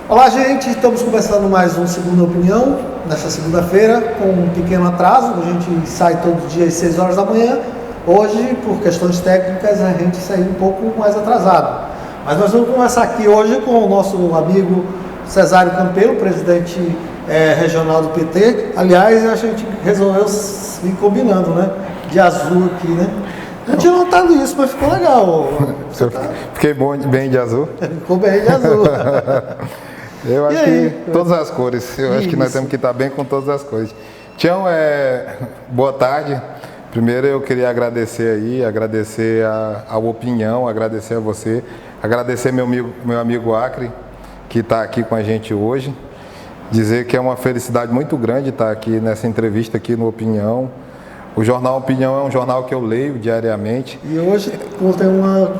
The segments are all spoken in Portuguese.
Olá, gente, estamos começando mais um Segunda Opinião, nesta segunda-feira, com um pequeno atraso. A gente sai todo dia às 6 horas da manhã. Hoje, por questões técnicas, a gente saiu um pouco mais atrasado. Mas nós vamos conversar aqui hoje com o nosso amigo Cesário Campelo, presidente regional do PT. Aliás, a gente resolveu ir combinando, né? De azul aqui, né? Não tinha notado isso, mas ficou legal. Fiquei bem de azul. Ficou bem de azul. Eu acho que todas as cores. Eu acho que nós temos que estar bem com todas as cores. Tião, boa tarde. Primeiro eu queria agradecer a opinião, agradecer a você, agradecer meu amigo Acre, que está aqui com a gente hoje. Dizer que é uma felicidade muito grande estar aqui nessa entrevista aqui no Opinião. O jornal Opinião é um jornal que eu leio diariamente. E hoje tem uma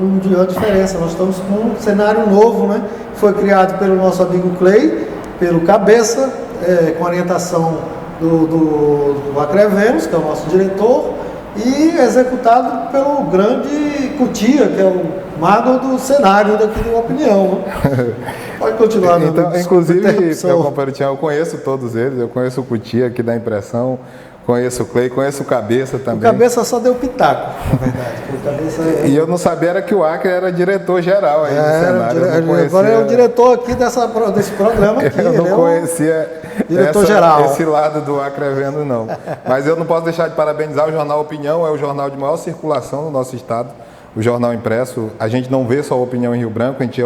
diferença, nós estamos com um cenário novo, né? Foi criado pelo nosso amigo Clay, pelo Cabeça, com orientação do Acrevenos, que é o nosso diretor, e executado pelo grande Cutia, que é o mago do cenário daqui do Opinião. Pode continuar. Então, inclusive, meu companheiro Tião, eu conheço todos eles, eu conheço o Cutia aqui da Impressão, conheço o Clay, conheço o Cabeça também. O Cabeça só deu pitaco, na verdade. O Cabeça E eu não sabia era que o Acre era diretor-geral aí do cenário. Agora é o diretor aqui desse programa aqui. Eu não conhecia diretor-geral. Esse lado do Acrevendo, não. Mas eu não posso deixar de parabenizar o jornal Opinião, é o jornal de maior circulação no nosso estado, o jornal impresso. A gente não vê só a Opinião em Rio Branco, a gente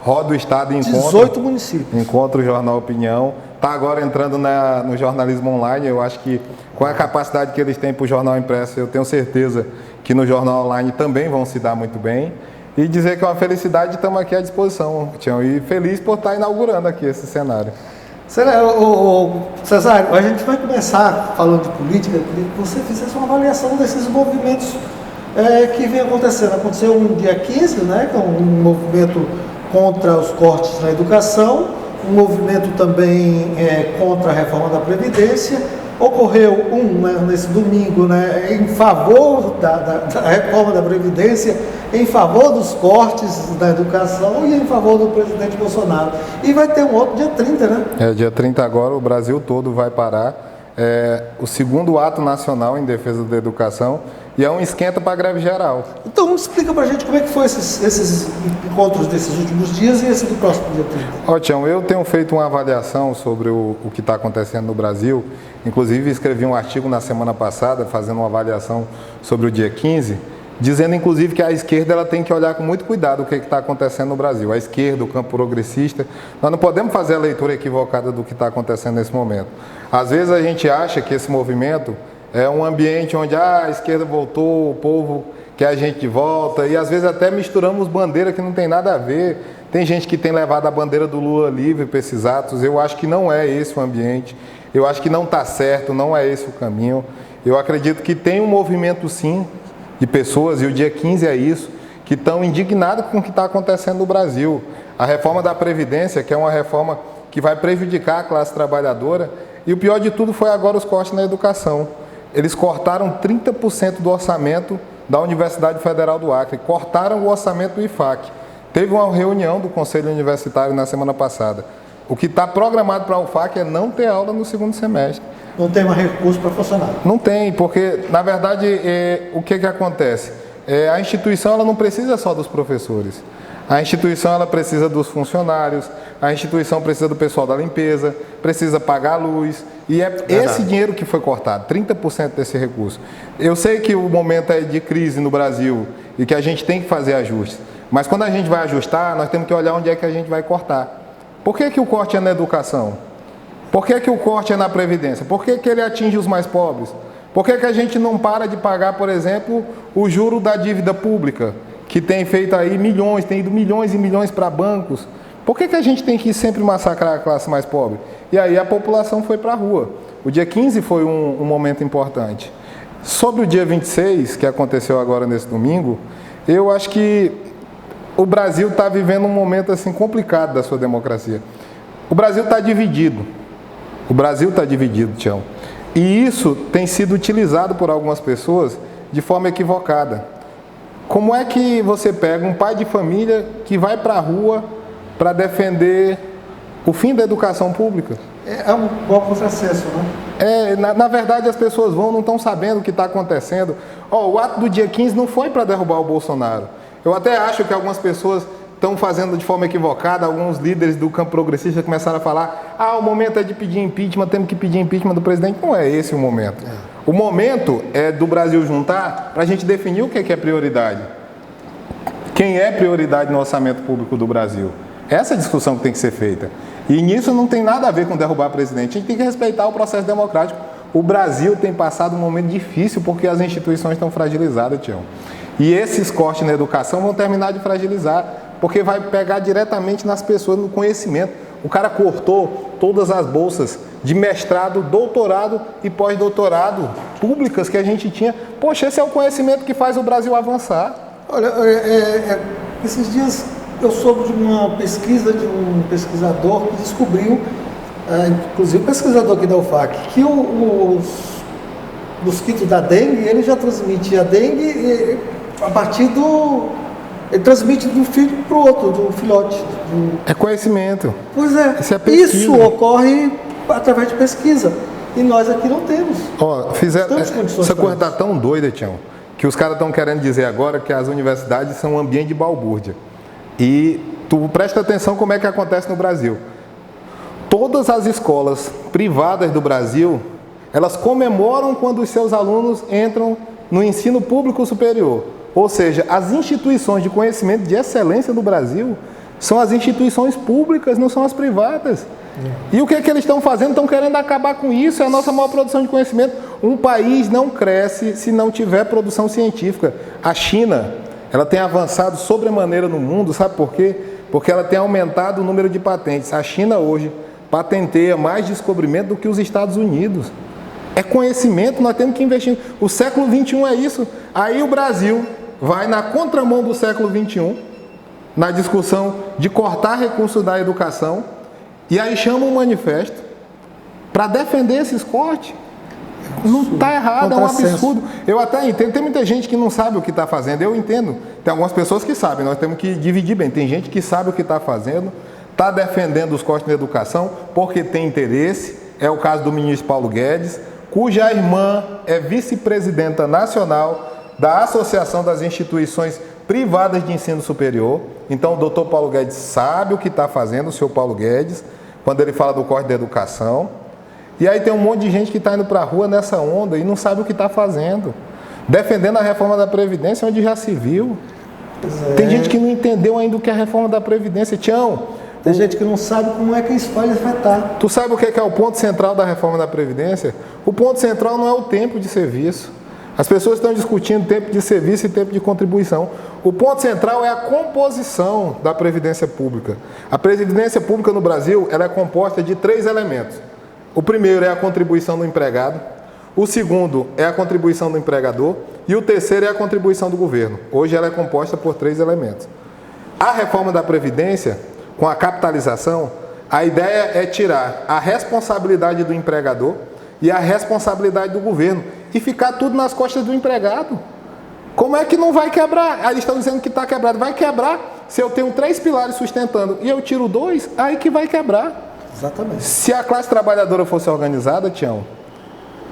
roda o estado e encontra 18 municípios. Encontra o jornal Opinião. Está agora entrando no jornalismo online. Eu acho que com a capacidade que eles têm para o jornal impresso, eu tenho certeza que no jornal online também vão se dar muito bem. E dizer que é uma felicidade, estamos aqui à disposição, Tião, e feliz por estar inaugurando aqui esse cenário. Cesário, a gente vai começar falando de política. Eu queria que você fizesse uma avaliação desses movimentos que vem acontecendo. Aconteceu um dia 15, né, que é um movimento contra os cortes na educação, um movimento também contra a reforma da Previdência. Ocorreu nesse domingo, né, em favor da reforma da Previdência, em favor dos cortes na educação e em favor do presidente Bolsonaro. E vai ter um outro dia 30, né? Dia 30 agora, o Brasil todo vai parar. O segundo ato nacional em defesa da educação e é um esquenta para a greve geral. Então explica para a gente como é que foi esses encontros desses últimos dias e esse do próximo dia 30. Tião, eu tenho feito uma avaliação sobre o que está acontecendo no Brasil. Inclusive escrevi um artigo na semana passada fazendo uma avaliação sobre o dia 15, dizendo inclusive que a esquerda ela tem que olhar com muito cuidado o que está acontecendo no Brasil. A esquerda, o campo progressista, nós não podemos fazer a leitura equivocada do que está acontecendo nesse momento. Às vezes a gente acha que esse movimento é um ambiente onde a esquerda voltou, o povo quer a gente de volta, e às vezes até misturamos bandeira que não tem nada a ver. Tem gente que tem levado a bandeira do Lula livre para esses atos. Eu acho que não é esse o ambiente, eu acho que não está certo, não é esse o caminho. Eu acredito que tem um movimento sim de pessoas, e o dia 15 é isso, que estão indignados com o que está acontecendo no Brasil. A reforma da Previdência, que é uma reforma que vai prejudicar a classe trabalhadora, e o pior de tudo foi agora os cortes na educação. Eles cortaram 30% do orçamento da Universidade Federal do Acre, cortaram o orçamento do IFAC. Teve uma reunião do Conselho Universitário na semana passada. O que está programado para a UFAC é não ter aula no segundo semestre. Não tem mais recurso para funcionário? Não tem, porque, na verdade, o que acontece? A instituição ela não precisa só dos professores. A instituição ela precisa dos funcionários, a instituição precisa do pessoal da limpeza, precisa pagar a luz. E é esse dinheiro que foi cortado, 30% desse recurso. Eu sei que o momento é de crise no Brasil e que a gente tem que fazer ajustes. Mas quando a gente vai ajustar, nós temos que olhar onde é que a gente vai cortar. Por que o corte é na educação? Por que o corte é na Previdência? Por que ele atinge os mais pobres? Por que a gente não para de pagar, por exemplo, o juro da dívida pública, que tem feito aí milhões, tem ido milhões e milhões para bancos? Por que a gente tem que sempre massacrar a classe mais pobre? E aí a população foi para a rua. O dia 15 foi um momento importante. Sobre o dia 26, que aconteceu agora nesse domingo, eu acho que o Brasil está vivendo um momento assim complicado da sua democracia. O Brasil está dividido. O Brasil está dividido, Tião. E isso tem sido utilizado por algumas pessoas de forma equivocada. Como é que você pega um pai de família que vai para a rua para defender O fim da educação pública. É um bom contrassenso, né? Na verdade, as pessoas não estão sabendo o que está acontecendo. O ato do dia 15 não foi para derrubar o Bolsonaro. Eu até acho que algumas pessoas estão fazendo de forma equivocada, alguns líderes do campo progressista começaram a falar: o momento é de pedir impeachment, temos que pedir impeachment do presidente. Não é esse o momento. O momento é do Brasil juntar para a gente definir o que é prioridade. Quem é prioridade no orçamento público do Brasil? Essa é a discussão que tem que ser feita. E nisso não tem nada a ver com derrubar presidente. A gente tem que respeitar o processo democrático. O Brasil tem passado um momento difícil porque as instituições estão fragilizadas, Tião. E esses cortes na educação vão terminar de fragilizar, porque vai pegar diretamente nas pessoas, no conhecimento. O cara cortou todas as bolsas de mestrado, doutorado e pós-doutorado públicas que a gente tinha. Poxa, esse é o conhecimento que faz o Brasil avançar. Olha, esses dias eu soube de uma pesquisa de um pesquisador que descobriu, inclusive o pesquisador aqui da UFAC, que os mosquitos da dengue, ele já transmite a dengue a partir do... Ele transmite de um filho para o outro, do filhote. É conhecimento. Pois é. Isso ocorre através de pesquisa. E nós aqui não temos. Essa coisa está tão doida, Tião, que os caras estão querendo dizer agora que as universidades são um ambiente de balbúrdia. E tu presta atenção como é que acontece no Brasil. Todas as escolas privadas do Brasil, elas comemoram quando os seus alunos entram no ensino público superior. Ou seja, as instituições de conhecimento de excelência do Brasil são as instituições públicas, não são as privadas. E o que é que eles estão fazendo? Estão querendo acabar com isso, é a nossa maior produção de conhecimento. Um país não cresce se não tiver produção científica. A China, ela tem avançado sobremaneira no mundo, sabe por quê? Porque ela tem aumentado o número de patentes. A China hoje patenteia mais descobrimento do que os Estados Unidos. É conhecimento, nós temos que investir. O século XXI é isso. Aí o Brasil vai na contramão do século XXI, na discussão de cortar recursos da educação, e aí chama um manifesto para defender esses cortes. Não está errado, é um absurdo. Eu até entendo, tem muita gente que não sabe o que está fazendo, eu entendo. Tem algumas pessoas que sabem, nós temos que dividir bem. Tem gente que sabe o que está fazendo, está defendendo os cortes da educação porque tem interesse. É o caso do ministro Paulo Guedes, cuja irmã é vice-presidenta nacional da Associação das Instituições Privadas de Ensino Superior. Então, o doutor Paulo Guedes sabe o que está fazendo, o senhor Paulo Guedes, quando ele fala do corte da educação. E aí tem um monte de gente que está indo para a rua nessa onda e não sabe o que está fazendo. Defendendo a reforma da Previdência, onde já se viu. Tem gente que não entendeu ainda o que é a reforma da Previdência. Tião, tem gente que não sabe como é que isso vai afetar. Tu sabe o que é o ponto central da reforma da Previdência? O ponto central não é o tempo de serviço. As pessoas estão discutindo tempo de serviço e tempo de contribuição. O ponto central é a composição da Previdência Pública. A Previdência Pública no Brasil, ela é composta de 3 elementos. O primeiro é a contribuição do empregado, o segundo é a contribuição do empregador e o terceiro é a contribuição do governo. Hoje ela é composta por 3 elementos. A reforma da Previdência, com a capitalização, a ideia é tirar a responsabilidade do empregador e a responsabilidade do governo e ficar tudo nas costas do empregado. Como é que não vai quebrar? Aí eles estão dizendo que está quebrado. Vai quebrar se eu tenho 3 pilares sustentando e eu tiro 2, aí que vai quebrar. Exatamente. Se a classe trabalhadora fosse organizada, Tião,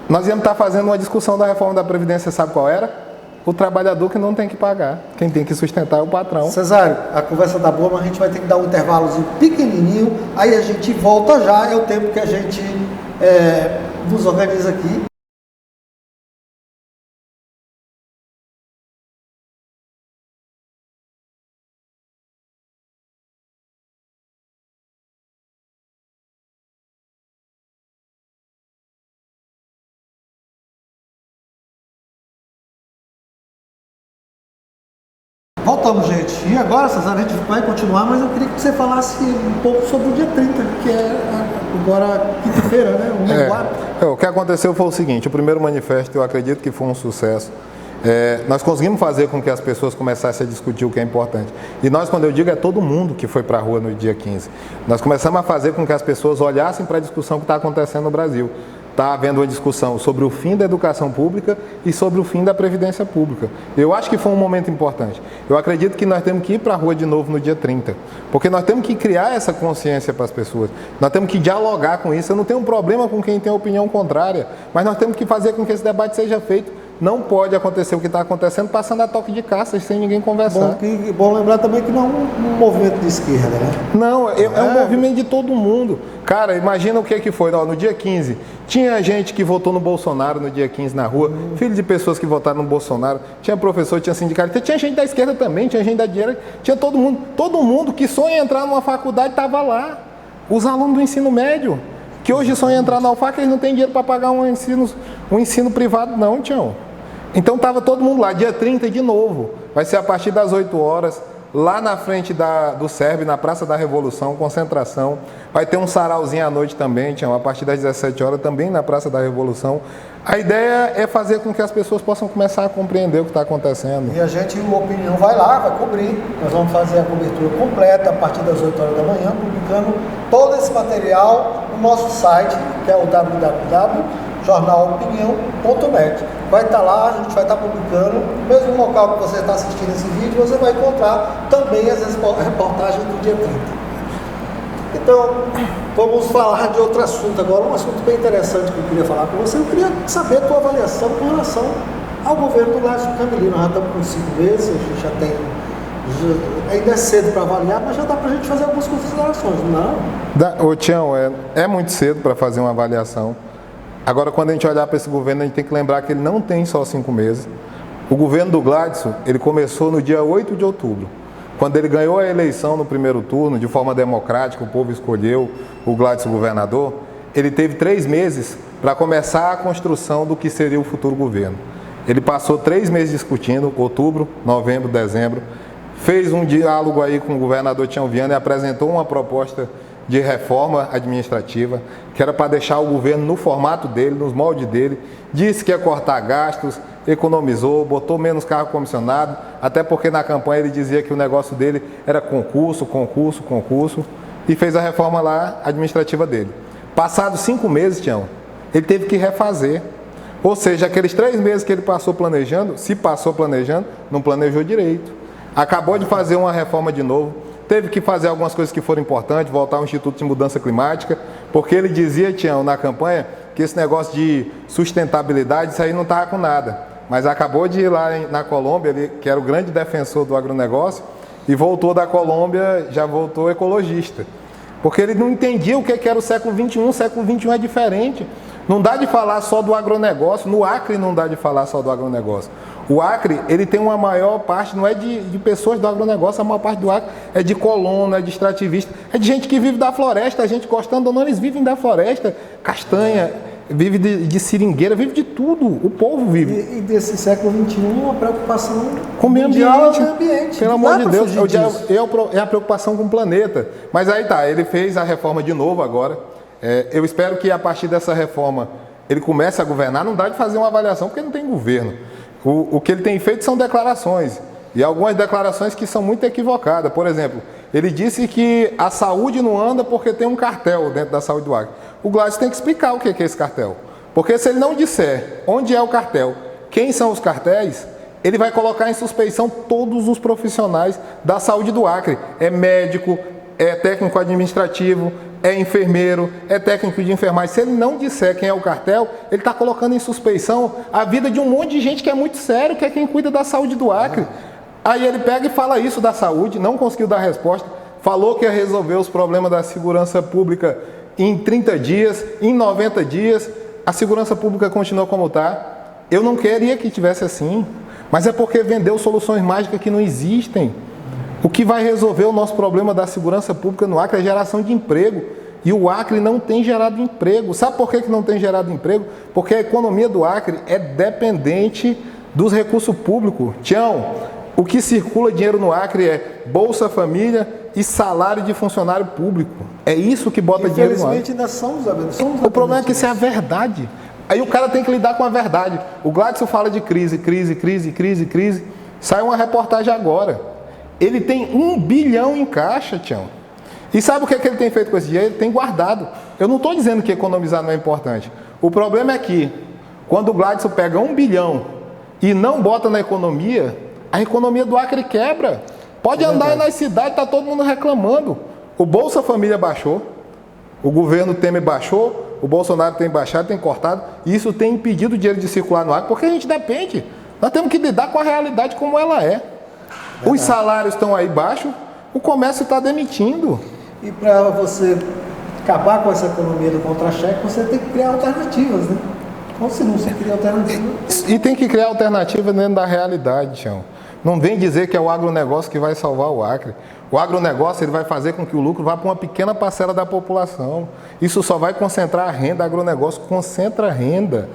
nós íamos estar fazendo uma discussão da reforma da Previdência, sabe qual era? O trabalhador que não tem que pagar. Quem tem que sustentar é o patrão. Cesário, a conversa tá boa, mas a gente vai ter que dar um intervalozinho pequenininho, aí a gente volta já, é o tempo que a gente nos organiza aqui. Voltamos, gente. E agora, César, a gente vai continuar, mas eu queria que você falasse um pouco sobre o dia 30, que é agora quinta-feira, né? O que aconteceu foi o seguinte: o primeiro manifesto, eu acredito que foi um sucesso. Nós conseguimos fazer com que as pessoas começassem a discutir o que é importante. E nós, quando eu digo, é todo mundo que foi para a rua no dia 15. Nós começamos a fazer com que as pessoas olhassem para a discussão que está acontecendo no Brasil. está havendo uma discussão sobre o fim da educação pública e sobre o fim da previdência pública. Eu acho que foi um momento importante. Eu acredito que nós temos que ir para a rua de novo no dia 30, porque nós temos que criar essa consciência para as pessoas. Nós temos que dialogar com isso. Eu não tenho um problema com quem tem opinião contrária, mas nós temos que fazer com que esse debate seja feito. Não pode acontecer o que está acontecendo passando a toque de caça sem ninguém conversar. Bom lembrar também que não é um movimento de esquerda, né? Não, é um movimento de todo mundo. Cara, imagina o que foi. No dia 15, tinha gente que votou no Bolsonaro no dia 15 na rua, filho de pessoas que votaram no Bolsonaro, tinha professor, tinha sindicato, tinha gente da esquerda também, tinha gente da direita, tinha todo mundo que sonha em entrar numa faculdade estava lá. Os alunos do ensino médio, que hoje sonham em entrar na UFAC, eles não têm dinheiro para pagar um ensino privado não, Tião. Então estava todo mundo lá, dia 30 de novo, vai ser a partir das 8 horas, lá na frente do SERB, na Praça da Revolução, concentração, vai ter um sarauzinho à noite também, Tião, a partir das 17 horas, também na Praça da Revolução. A ideia é fazer com que as pessoas possam começar a compreender o que está acontecendo. E a gente, o Opinião, vai lá, vai cobrir, nós vamos fazer a cobertura completa a partir das 8 horas da manhã, publicando todo esse material no nosso site, que é o www.jornalopinião.net. Vai estar lá, a gente vai estar publicando, no mesmo local que você está assistindo esse vídeo, você vai encontrar também as reportagens do dia 30. Então, vamos falar de outro assunto agora, um assunto bem interessante que eu queria falar com você. Eu queria saber a tua avaliação com relação ao governo do Lácio Camilino. Nós já estamos com 5 meses, a gente já tem... ainda é cedo para avaliar, mas já dá para a gente fazer algumas considerações, não? Ô Tião, é muito cedo para fazer uma avaliação. Agora, quando a gente olhar para esse governo, a gente tem que lembrar que ele não tem só 5 meses. O governo do Gladson, ele começou no dia 8 de outubro. Quando ele ganhou a eleição no primeiro turno, de forma democrática, o povo escolheu o Gladson governador, ele teve 3 meses para começar a construção do que seria o futuro governo. Ele passou 3 meses discutindo, outubro, novembro, dezembro, fez um diálogo aí com o governador Tião Viana e apresentou uma proposta de reforma administrativa, que era para deixar o governo no formato dele, nos moldes dele, disse que ia cortar gastos, economizou, botou menos cargo comissionado, até porque na campanha ele dizia que o negócio dele era concurso, e fez a reforma lá administrativa dele. Passados 5 meses, Tião, ele teve que refazer. Ou seja, aqueles 3 meses que ele passou planejando, se passou planejando, não planejou direito. Acabou de fazer uma reforma de novo, teve que fazer algumas coisas que foram importantes, voltar ao Instituto de Mudança Climática, porque ele dizia, Tião, na campanha, que esse negócio de sustentabilidade, isso aí não estava com nada. Mas acabou de ir lá na Colômbia, ele, que era o grande defensor do agronegócio, e voltou da Colômbia, já voltou ecologista. Porque ele não entendia o que era o século XXI, o século XXI é diferente. Não dá de falar só do agronegócio, no Acre não dá de falar só do agronegócio. O Acre, ele tem uma maior parte, não é de pessoas do agronegócio, a maior parte do Acre é de colono, é de extrativista, é de gente que vive da floresta, a gente gostando ou não, eles vivem da floresta, castanha, vive de seringueira, vive de tudo, o povo vive. E desse século XXI, uma preocupação com o meio ambiente. Pelo amor de Deus, é a preocupação com o planeta. Mas aí tá, ele fez a reforma de novo agora. Eu espero que a partir dessa reforma ele comece a governar. Não dá de fazer uma avaliação porque não tem governo. O que ele tem feito são declarações, e algumas declarações que são muito equivocadas. Por exemplo, ele disse que a saúde não anda porque tem um cartel dentro da saúde do Acre. O Gladson tem que explicar o que é esse cartel, porque se ele não disser onde é o cartel, quem são os cartéis, ele vai colocar em suspeição todos os profissionais da saúde do Acre. É médico, é técnico administrativo, é enfermeiro, é técnico de enfermagem. Se ele não disser quem é o cartel, ele está colocando em suspeição a vida de um monte de gente que é muito sério, que é quem cuida da saúde do Acre. Aí ele pega e fala isso da saúde, não conseguiu dar resposta, falou que ia resolver os problemas da segurança pública em 30 dias, em 90 dias, a segurança pública continua como está. Eu não queria que tivesse assim, mas é porque vendeu soluções mágicas que não existem. O que vai resolver o nosso problema da segurança pública no Acre é a geração de emprego. E o Acre não tem gerado emprego. Sabe por que não tem gerado emprego? Porque a economia do Acre é dependente dos recursos públicos. Tião, o que circula dinheiro no Acre é Bolsa Família e salário de funcionário público. É isso que bota dinheiro no Acre. Infelizmente ainda somos o problema é que isso é a verdade. Aí o cara tem que lidar com a verdade. O Gladson fala de crise. Sai uma reportagem agora. Ele tem 1 bilhão em caixa, Tião. E sabe o que ele tem feito com esse dinheiro? Ele tem guardado. Eu não estou dizendo que economizar não é importante. O problema é que, quando o Gladson pega 1 bilhão e não bota na economia, a economia do Acre quebra. Pode andar aí nas cidades, está todo mundo reclamando. O Bolsa Família baixou, o governo Temer baixou, o Bolsonaro tem baixado, tem cortado, e isso tem impedido o dinheiro de circular no Acre, porque a gente depende. Nós temos que lidar com a realidade como ela é. Os salários estão aí baixos, o comércio está demitindo. E para você acabar com essa economia do contra-cheque, você tem que criar alternativas, né? Ou se não se cria alternativa... E tem que criar alternativa dentro da realidade, Tião. Não vem dizer que é o agronegócio que vai salvar o Acre. O agronegócio ele vai fazer com que o lucro vá para uma pequena parcela da população. Isso só vai concentrar a renda. O agronegócio concentra a renda.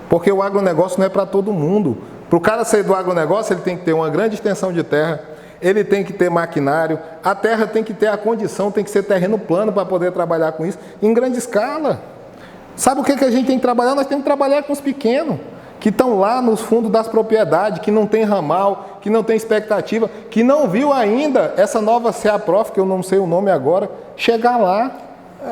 Porque o agronegócio não é para todo mundo. Para o cara sair do agronegócio, ele tem que ter uma grande extensão de terra, ele tem que ter maquinário, a terra tem que ter a condição, tem que ser terreno plano para poder trabalhar com isso em grande escala. Sabe o que a gente tem que trabalhar? Nós temos que trabalhar com os pequenos, que estão lá nos fundos das propriedades, que não tem ramal, que não tem expectativa, que não viu ainda essa nova CEAPROF, que eu não sei o nome agora, chegar lá.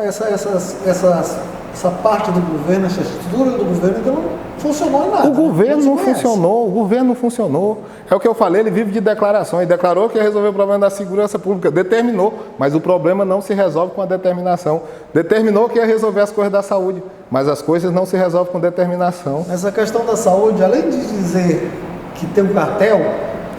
Essa parte do governo, essa estrutura do governo ainda não funcionou em nada. O governo não funcionou, o governo não funcionou. É o que eu falei, ele vive de declarações, declarou que ia resolver o problema da segurança pública, determinou, mas o problema não se resolve com a determinação. Determinou que ia resolver as coisas da saúde, mas as coisas não se resolvem com determinação. Essa questão da saúde, além de dizer que tem um cartel,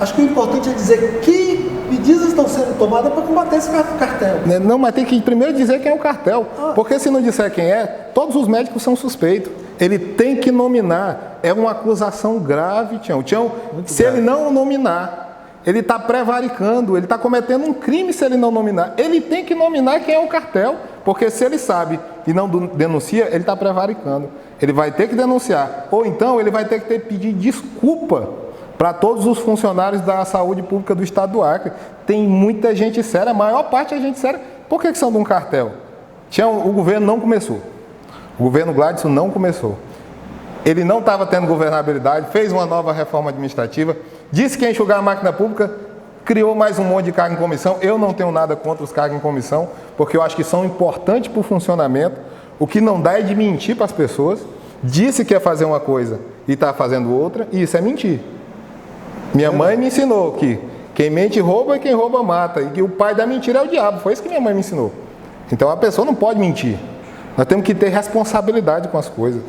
acho que o importante é dizer que medidas estão sendo tomadas para combater esse cartel. Não, mas tem que primeiro dizer quem é o cartel. Porque se não disser quem é, todos os médicos são suspeitos. Ele tem que nominar. É uma acusação grave, Tião. Se ele não nominar, ele está prevaricando, ele está cometendo um crime se ele não nominar. Ele tem que nominar quem é o cartel. Porque se ele sabe e não denuncia, ele está prevaricando. Ele vai ter que denunciar. Ou então ele vai ter que pedir desculpa para todos os funcionários da saúde pública do estado do Acre. Tem muita gente séria, a maior parte é gente séria. Por que são de um cartel? O governo não começou. O governo Gladson não começou. Ele não estava tendo governabilidade, fez uma nova reforma administrativa, disse que ia enxugar a máquina pública, criou mais um monte de cargo em comissão. Eu não tenho nada contra os cargos em comissão, porque eu acho que são importantes para o funcionamento. O que não dá é de mentir para as pessoas. Disse que ia fazer uma coisa e está fazendo outra, e isso é mentir. Minha mãe me ensinou que quem mente rouba e quem rouba mata. E que o pai da mentira é o diabo. Foi isso que minha mãe me ensinou. Então a pessoa não pode mentir. Nós temos que ter responsabilidade com as coisas.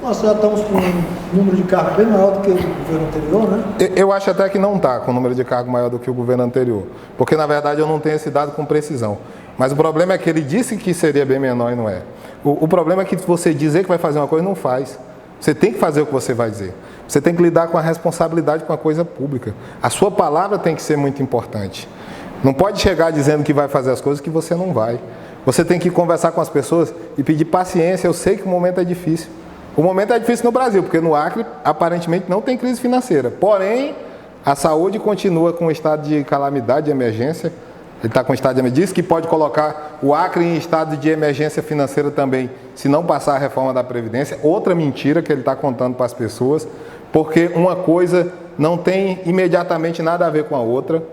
Nós já estamos com um número de cargos bem maior do que o governo anterior, né? Eu acho até que não está com um número de cargo maior do que o governo anterior. Porque na verdade eu não tenho esse dado com precisão. Mas o problema é que ele disse que seria bem menor e não é. O problema é que você dizer que vai fazer uma coisa não faz. Você tem que fazer o que você vai dizer. Você tem que lidar com a responsabilidade com a coisa pública. A sua palavra tem que ser muito importante. Não pode chegar dizendo que vai fazer as coisas que você não vai. Você tem que conversar com as pessoas e pedir paciência. Eu sei que o momento é difícil. O momento é difícil no Brasil, porque no Acre, aparentemente, não tem crise financeira. Porém, a saúde continua com estado de calamidade, de emergência. Ele está com estado de emergência. Diz que pode colocar o Acre em estado de emergência financeira também, se não passar a reforma da Previdência. Outra mentira que ele está contando para as pessoas, porque uma coisa não tem imediatamente nada a ver com a outra.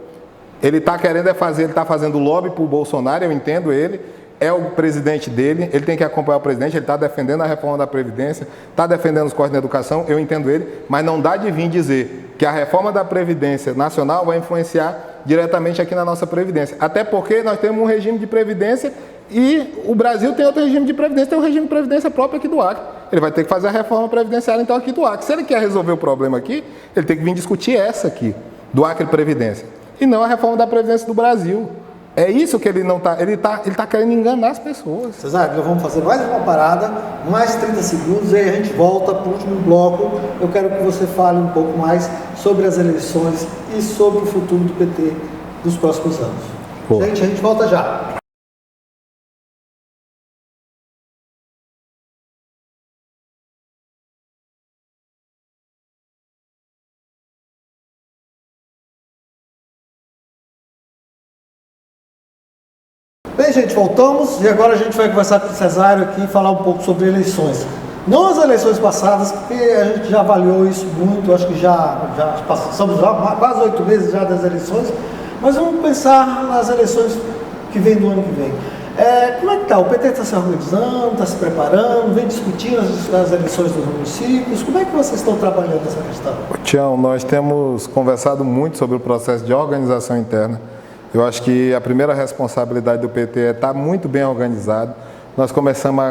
Ele está querendo ele está fazendo lobby para o Bolsonaro, eu entendo ele, é o presidente dele, ele tem que acompanhar o presidente, ele está defendendo a reforma da Previdência, está defendendo os cortes da educação, eu entendo ele, mas não dá de vir dizer que a reforma da Previdência Nacional vai influenciar diretamente aqui na nossa Previdência. Até porque nós temos um regime de Previdência e o Brasil tem outro regime de Previdência, tem um regime de Previdência próprio aqui do Acre. Ele vai ter que fazer a reforma previdenciária então aqui do Acre. Se ele quer resolver o problema aqui, ele tem que vir discutir essa aqui, do Acre Previdência, e não a reforma da Previdência do Brasil. É isso que ele não está, ele tá querendo enganar as pessoas. Cesário, nós vamos fazer mais uma parada, mais 30 segundos, e aí a gente volta para o último bloco. Eu quero que você fale um pouco mais sobre as eleições e sobre o futuro do PT dos próximos anos. Pô. Gente, a gente volta já. Bem, gente, voltamos e agora a gente vai conversar com o Cesário aqui e falar um pouco sobre eleições. Não as eleições passadas, porque a gente já avaliou isso muito, acho que já passamos quase 8 meses já das eleições, mas vamos pensar nas eleições que vem do ano que vem. Como é que está? O PT está se organizando, está se preparando, vem discutindo as eleições dos municípios? Como é que vocês estão trabalhando essa questão? Tião, nós temos conversado muito sobre o processo de organização interna. Eu acho que a primeira responsabilidade do PT é estar muito bem organizado. Nós começamos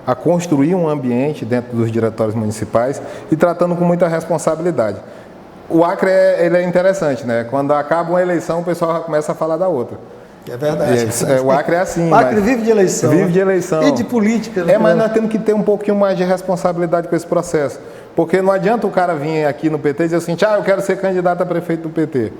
a construir um ambiente dentro dos diretórios municipais e tratando com muita responsabilidade. O Acre ele é interessante, né? Quando acaba uma eleição, o pessoal já começa a falar da outra. É verdade. O Acre é assim. O Acre vive de eleição. Vive de eleição. E de política. Né? Mas nós temos que ter um pouquinho mais de responsabilidade com esse processo. Porque não adianta o cara vir aqui no PT e dizer assim, eu quero ser candidato a prefeito do PT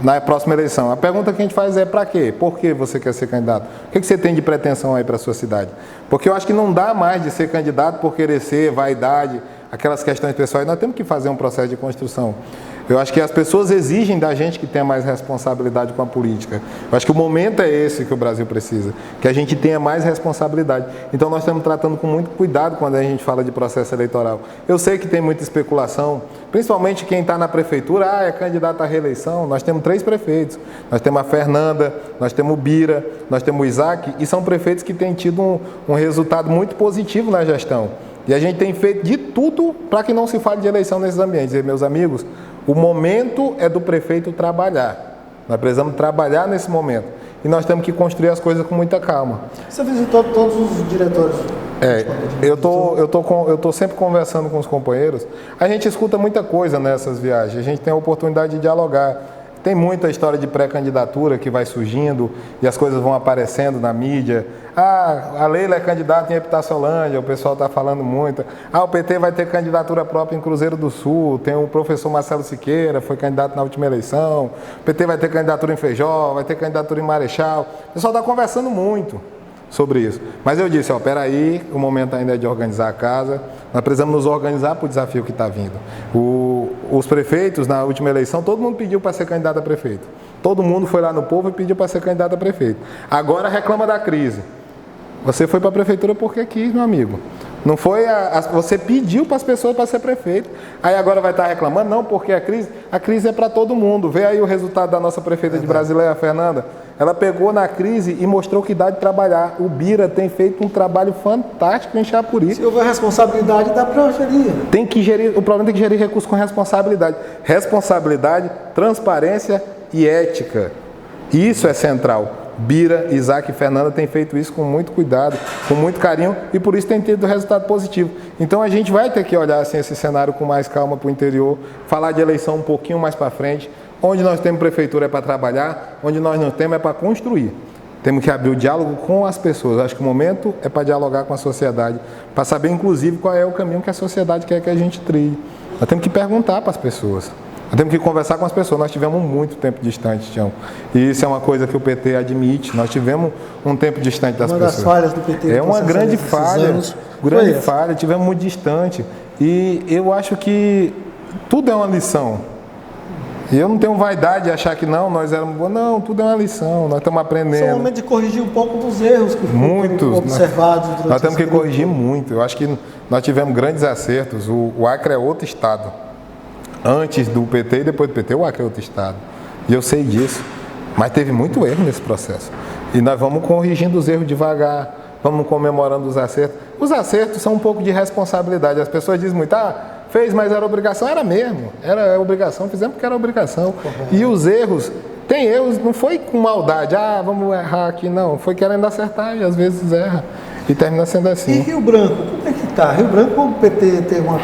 na próxima eleição. A pergunta que a gente faz é para quê? Por que você quer ser candidato? O que você tem de pretensão aí para a sua cidade? Porque eu acho que não dá mais de ser candidato por querer ser, vaidade, aquelas questões pessoais. Nós temos que fazer um processo de construção. Eu acho que as pessoas exigem da gente que tenha mais responsabilidade com a política. Eu acho que o momento é esse que o Brasil precisa, que a gente tenha mais responsabilidade. Então nós estamos tratando com muito cuidado quando a gente fala de processo eleitoral. Eu sei que tem muita especulação, principalmente quem está na prefeitura, é candidato à reeleição. Nós temos 3 prefeitos. Nós temos a Fernanda, nós temos o Bira, nós temos o Isaac, e são prefeitos que têm tido um resultado muito positivo na gestão. E a gente tem feito de tudo para que não se fale de eleição nesses ambientes. E, meus amigos, o momento é do prefeito trabalhar. Nós precisamos trabalhar nesse momento. E nós temos que construir as coisas com muita calma. Você visitou todos os diretórios? Eu tô sempre conversando com os companheiros. A gente escuta muita coisa nessas viagens. A gente tem a oportunidade de dialogar. Tem muita história de pré-candidatura que vai surgindo e as coisas vão aparecendo na mídia. A Leila é candidata em Epitaciolândia, o pessoal está falando muito. O PT vai ter candidatura própria em Cruzeiro do Sul, tem o professor Marcelo Siqueira, foi candidato na última eleição. O PT vai ter candidatura em Feijó, vai ter candidatura em Marechal. O pessoal está conversando muito sobre isso. Mas eu disse, peraí, o momento ainda é de organizar a casa, nós precisamos nos organizar para o desafio que está vindo. Os prefeitos, na última eleição, todo mundo pediu para ser candidato a prefeito. Todo mundo foi lá no povo e pediu para ser candidato a prefeito. Agora reclama da crise. Você foi para a prefeitura porque quis, meu amigo. Não foi você pediu para as pessoas para ser prefeito. Aí agora vai estar reclamando? Não, porque a crise é para todo mundo. Vê aí o resultado da nossa prefeita de Brasileira, a Fernanda. Ela pegou na crise e mostrou que dá de trabalhar. O Bira tem feito um trabalho fantástico em Chapuri. Se houver responsabilidade, dá para gerir. Tem que gerir, o problema é que gerir recursos com responsabilidade. Responsabilidade, transparência e ética. Isso é central. Bira, Isaac e Fernanda têm feito isso com muito cuidado, com muito carinho e por isso tem tido resultado positivo. Então a gente vai ter que olhar assim, esse cenário com mais calma para o interior, falar de eleição um pouquinho mais para frente. Onde nós temos prefeitura é para trabalhar, onde nós não temos é para construir. Temos que abrir o diálogo com as pessoas. Acho que o momento é para dialogar com a sociedade, para saber inclusive qual é o caminho que a sociedade quer que a gente trilhe. Nós temos que perguntar para as pessoas. Nós temos que conversar com as pessoas. Nós tivemos muito tempo distante, Tião. E isso é uma coisa que o PT admite. Nós tivemos um tempo distante das pessoas. Uma das falhas do PT. É uma grande falha. Grande falha. Tivemos muito distante. E eu acho que tudo é uma lição. E eu não tenho vaidade de achar que nós éramos bons. Não, tudo é uma lição. Nós estamos aprendendo. É o momento de corrigir um pouco dos erros que foram observados. Nós temos que corrigir muito. Eu acho que nós tivemos grandes acertos. O Acre é outro estado. Antes do PT e depois do PT, o Acre é outro estado. E eu sei disso. Mas teve muito erro nesse processo. E nós vamos corrigindo os erros devagar, vamos comemorando os acertos. Os acertos são um pouco de responsabilidade. As pessoas dizem muito, fez, mas era obrigação. Era mesmo, era obrigação, fizemos porque era obrigação. E os erros, tem erros, não foi com maldade, vamos errar aqui, não. Foi querendo acertar e às vezes erra. E termina sendo assim. E Rio Branco, como é que está? Rio Branco, o PT tem uma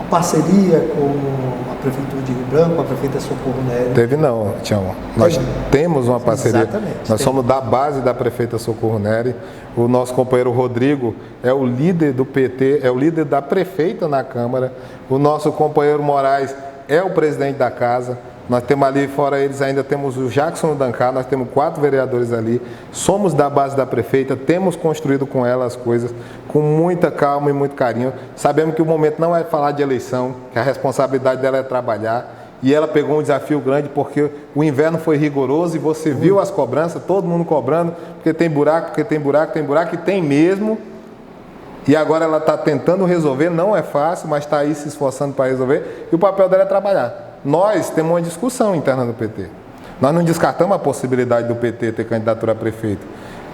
parceria com a Prefeitura de Rio Branco, a Prefeita Socorro Nery? Teve não, Tião. Nós temos uma parceria. Exatamente. Nós somos da base da Prefeita Socorro Nery. O nosso companheiro Rodrigo é o líder do PT, é o líder da prefeita na Câmara. O nosso companheiro Moraes é o presidente da casa. Nós temos ali, fora eles, ainda temos o Jackson Dancar, nós temos 4 vereadores ali, somos da base da prefeita, temos construído com ela as coisas com muita calma e muito carinho. Sabemos que o momento não é falar de eleição, que a responsabilidade dela é trabalhar, e ela pegou um desafio grande porque o inverno foi rigoroso e você viu as cobranças, todo mundo cobrando, porque tem buraco, e tem mesmo. E agora ela está tentando resolver, não é fácil, mas está aí se esforçando para resolver, e o papel dela é trabalhar. Nós temos uma discussão interna do PT. Nós não descartamos a possibilidade do PT ter candidatura a prefeito.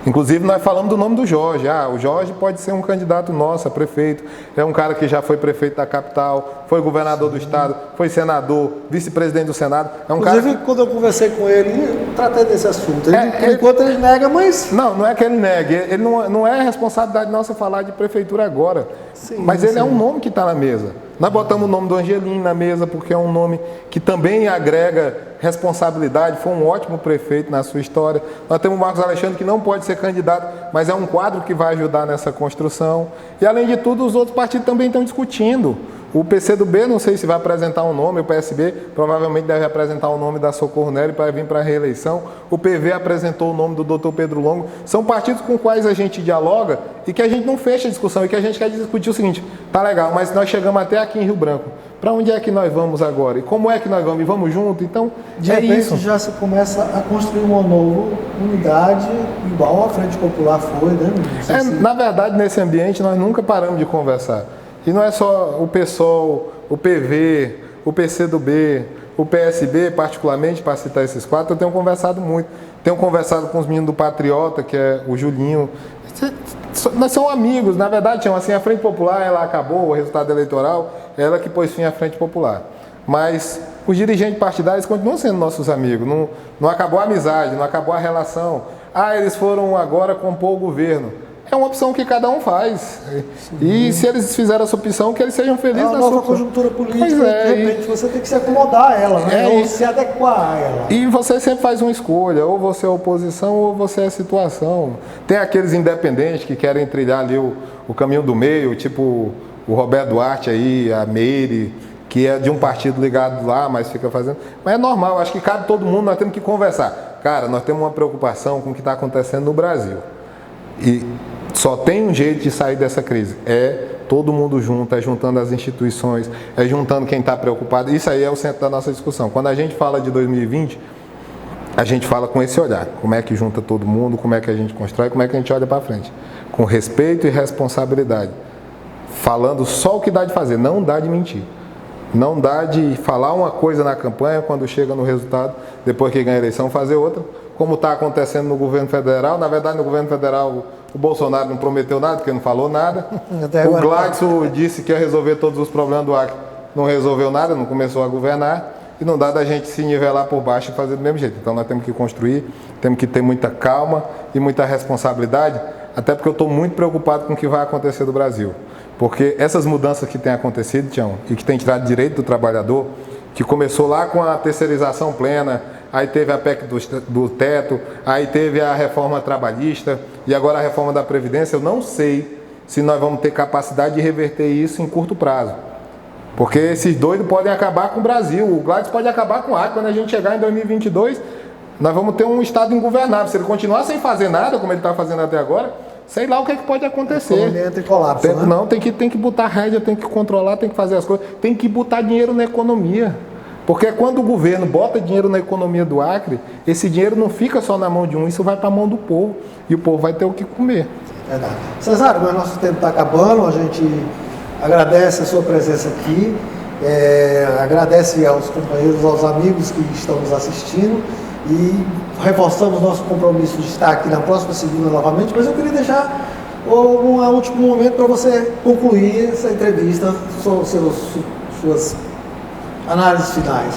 Inclusive, nós falamos do nome do Jorge. O Jorge pode ser um candidato nosso a prefeito. É um cara que já foi prefeito da capital, foi governador do estado, foi senador, vice-presidente do Senado. É um Inclusive, quando eu conversei com ele, eu tratei desse assunto. Por enquanto ele nega, mas... Não é que ele negue. Ele não é responsabilidade nossa falar de prefeitura agora. Sim, mas ele é um nome que está na mesa. Nós botamos o nome do Angelim na mesa porque é um nome que também agrega responsabilidade, foi um ótimo prefeito na sua história. Nós temos o Marcos Alexandre, que não pode ser candidato, mas é um quadro que vai ajudar nessa construção. E, além de tudo, os outros partidos também estão discutindo. O PCdoB, não sei se vai apresentar um nome, o PSB provavelmente deve apresentar o nome da Socorro Nery para vir para a reeleição. O PV apresentou o nome do Dr. Pedro Longo. São partidos com quais a gente dialoga e que a gente não fecha a discussão e que a gente quer discutir o seguinte: tá legal, mas nós chegamos até aqui em Rio Branco. Para onde é que nós vamos agora? E como é que nós vamos? E vamos junto? Então, de repente já se começa a construir uma nova unidade, igual a Frente Popular foi, né? Na verdade, nesse ambiente, nós nunca paramos de conversar. E não é só o PSOL, o PV, o PCdoB, o PSB, particularmente, para citar esses quatro, eu tenho conversado muito. Tenho conversado com os meninos do Patriota, que é o Julinho. Nós somos amigos, na verdade, assim, a Frente Popular, ela acabou, o resultado eleitoral, ela que pôs fim à Frente Popular. Mas os dirigentes partidários continuam sendo nossos amigos, não acabou a amizade, não acabou a relação. Eles foram agora compor o governo. É uma opção que cada um faz. E se eles fizeram essa opção, que eles sejam felizes na sua nova conjuntura política. De repente você tem que se acomodar a ela, né? Ou se adequar a ela. E você sempre faz uma escolha, ou você é oposição ou você é situação. Tem aqueles independentes que querem trilhar ali o caminho do meio, tipo o Roberto Duarte aí, a Meire, que é de um partido ligado lá, mas fica fazendo... Mas é normal, acho que cabe todo mundo, nós temos que conversar. Cara, nós temos uma preocupação com o que está acontecendo no Brasil. E só tem um jeito de sair dessa crise, é todo mundo junto, é juntando as instituições, é juntando quem está preocupado. Isso aí é o centro da nossa discussão. Quando a gente fala de 2020, a gente fala com esse olhar. Como é que junta todo mundo, como é que a gente constrói, como é que a gente olha para frente. Com respeito e responsabilidade. Falando só o que dá de fazer, não dá de mentir. Não dá de falar uma coisa na campanha, quando chega no resultado, depois que ganha a eleição, fazer outra. Como está acontecendo no governo federal. Na verdade, no governo federal, o Bolsonaro não prometeu nada, porque não falou nada. O Gladson disse que ia resolver todos os problemas do Acre. Não resolveu nada, não começou a governar. E não dá da gente se nivelar por baixo e fazer do mesmo jeito. Então nós temos que construir, temos que ter muita calma e muita responsabilidade, até porque eu estou muito preocupado com o que vai acontecer do Brasil. Porque essas mudanças que têm acontecido, Tião, e que têm tirado direito do trabalhador, que começou lá com a terceirização plena, aí teve a PEC do teto, aí teve a reforma trabalhista e agora a reforma da Previdência, eu não sei se nós vamos ter capacidade de reverter isso em curto prazo. Porque esses doidos podem acabar com o Brasil, o Gladys pode acabar com o Acre. Quando a gente chegar em 2022, nós vamos ter um Estado ingovernável. Se ele continuar sem fazer nada, como ele está fazendo até agora, sei lá o que pode acontecer. Entra em colapso, né? Não, tem que botar rédea, tem que controlar, tem que fazer as coisas, tem que botar dinheiro na economia. Porque quando o governo bota dinheiro na economia do Acre, esse dinheiro não fica só na mão de um, isso vai para a mão do povo. E o povo vai ter o que comer. Verdade. Cesário, mas nosso tempo está acabando, a gente agradece a sua presença aqui, agradece aos companheiros, aos amigos que estão nos assistindo e reforçamos nosso compromisso de estar aqui na próxima segunda novamente, mas eu queria deixar um último momento para você concluir essa entrevista, suas análises finais.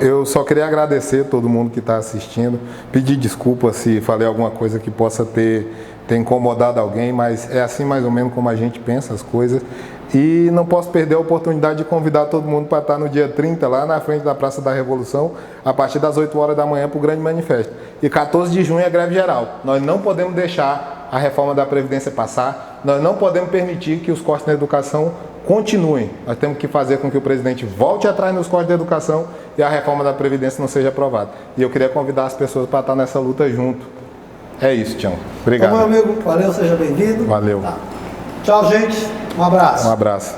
Eu só queria agradecer a todo mundo que está assistindo, pedir desculpa se falei alguma coisa que possa ter incomodado alguém, mas é assim mais ou menos como a gente pensa as coisas. E não posso perder a oportunidade de convidar todo mundo para estar no dia 30, lá na frente da Praça da Revolução, a partir das 8 horas da manhã para o grande manifesto. E 14 de junho é greve geral. Nós não podemos deixar a reforma da Previdência passar, nós não podemos permitir que os cortes na educação continuem. Nós temos que fazer com que o presidente volte atrás nos cortes da educação e a reforma da Previdência não seja aprovada. E eu queria convidar as pessoas para estar nessa luta junto. É isso, Tião. Obrigado. Então, meu amigo, valeu, seja bem-vindo. Valeu. Tá. Tchau, gente. Um abraço. Um abraço.